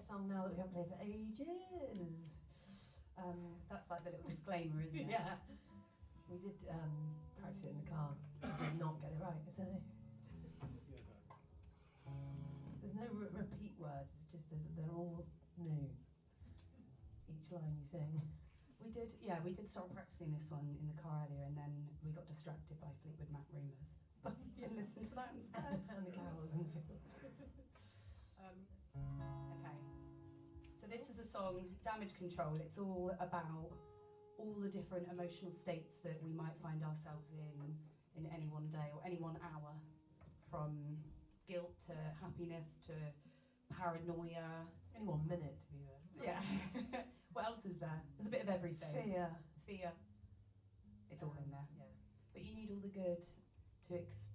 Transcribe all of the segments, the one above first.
song now that we haven't played for ages. That's like the little disclaimer, isn't it? Yeah. We did practice it in the car. We did not get it right, so. There's no repeat words, it's just they're all new. Each line you sing. We did start practicing this one in the car earlier, and then we got distracted by Fleetwood Mac Rumours. And listened to that instead. And the cows and the field. Okay. So this is a song, Damage Control. It's all about all the different emotional states that we might find ourselves in any one day or any 1 hour, from guilt to happiness to paranoia. Any 1 minute to be there. Yeah. What else is there? There's a bit of everything. Fear. It's all in there. Yeah. But you need all the good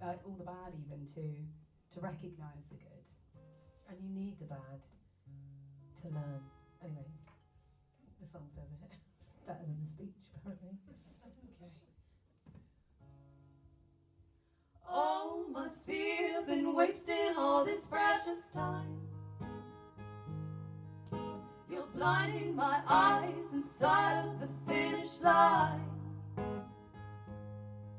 all the bad even to recognise the good. And you need the bad to learn. Anyway, the song says it better than the speech, apparently. Okay. Oh, my fear, been wasting all this precious time. You're blinding my eyes inside of the finish line.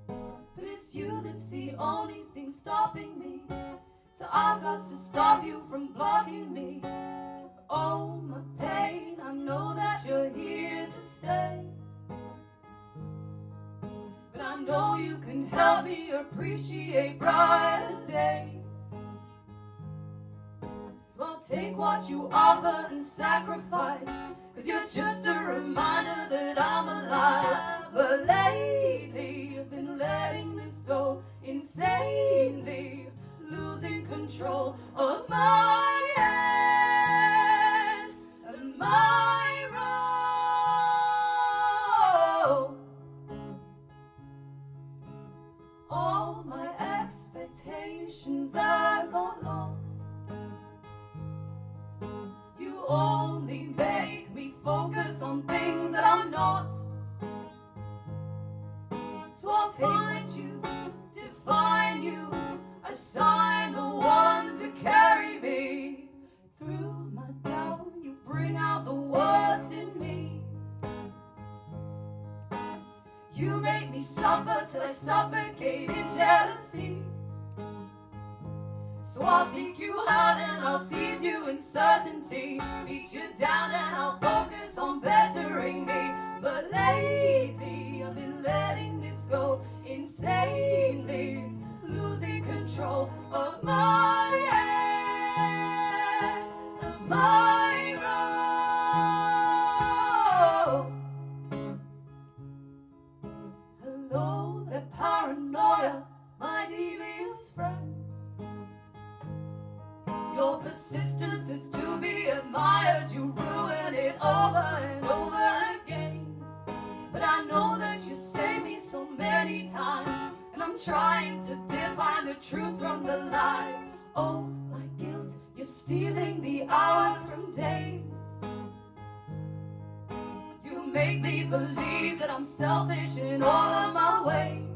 But it's you that's the only thing stopping me, so I've got to stop you from blocking me. Oh, my pain, I know that you're here to stay, but I know you can help me appreciate brighter days. So I'll take what you offer and sacrifice, 'cause you're just a reminder that I'm alive. But lately I've been letting this go insanely, losing control of my head and my role. All my expectations I got lost. You only make me focus on things that I'm not. So I'll find you, define you, assign the ones that carry me. Through my doubt, you bring out the worst in me. You make me suffer till I suffocate in jealousy. So I'll seek you out and I'll seize you in certainty. Beat you down and I'll focus on bettering me. But lately I've been letting this go insanely, losing control of my head and my role. Hello, that paranoia, my devious friend. Your persistence is to be admired. You ruin it over and over again. But I know that you saved me so many times, and I'm trying to define the truth from the lies. Oh, my guilt, you're stealing the hours from days. You make me believe that I'm selfish in all of my ways.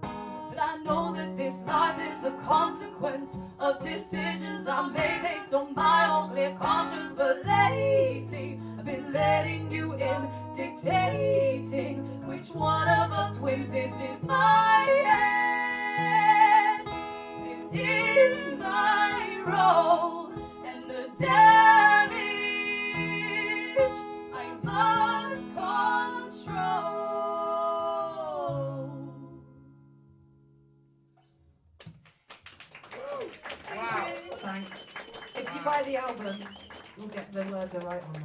But I know that this life is a consequence of decisions I made based on my own clear conscience. But lately I've been letting you in, dictating which one of us wins. This is my end, this is my role, and the damage I must control. Wow, thanks. If you buy the album, you'll get the words are right on that.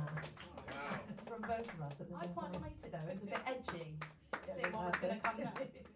From both of us at the I same quite time. liked it though, it was a bit edgy. Yeah, Seeing what was going to come next.